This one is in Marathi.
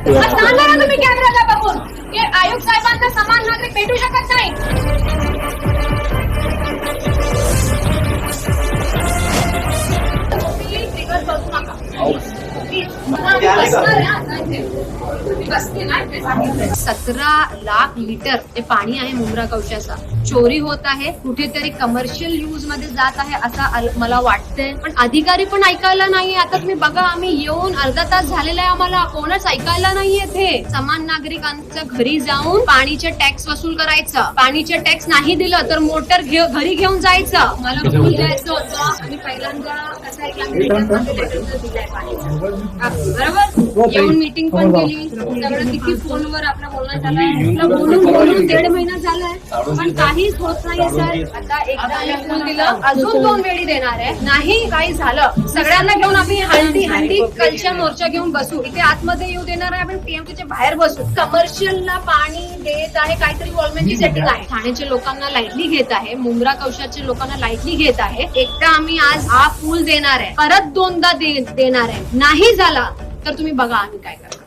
सांगा तुम्ही कॅमेराला बघून की आयुक्त साहेबांना समान नागरिक भेटू शकत नाही. ट्रिगर करू नका. 17 लाख लिटर ते पाणी आहे मुंब्रा कवशाचा चोरी होत आहे, कुठेतरी कमर्शियल यूज मध्ये जात आहे असं मला वाटतंय. पण अधिकारी पण ऐकायला नाही. आता तुम्ही बघा, आम्ही येऊन अर्धा तास झालेला आहे, आम्हाला कोणच ऐकायला नाहीये. ते समान नागरिकांच्या घरी जाऊन पाणीचे टॅक्स वसूल करायचं. पाणीचे टॅक्स नाही दिलं तर मोटर घरी घेऊन जायचं. मला फुल द्यायचं होतं. आम्ही पहिल्यांदा कसं दिलाय पाणीचा, बरोबर. येऊन मीटिंग पण केली, सगळं किती फोनवर आपलं बोलणं झालंय. बोलून 1.5 महिना झालाय, पण काहीच होत नाही सर. आता एकदा फुल दिलं, अजून 2 वेळी देणार आहे, नाही काही झालं. सगळ्यांना घेऊन आम्ही हंडी कलच्या मोर्चा घेऊन बसू. इथे आतमध्ये येऊ देणार आहे, आपण टीएमसीच्या बाहेर बसू. कमर्शियलला पाणी देत आहे, काहीतरी वॉलमेनची सेटिंग आहे. ठाण्याच्या लोकांना लाईटली घेत आहे, मुंब्रा कवशाच्या लोकांना लाईटली घेत आहे. एकदा आम्ही आज हा पूल देणार आहे, परत 2दा देणार आहे. नाही झाला तर तुम्ही बघा आम्ही काय करतो.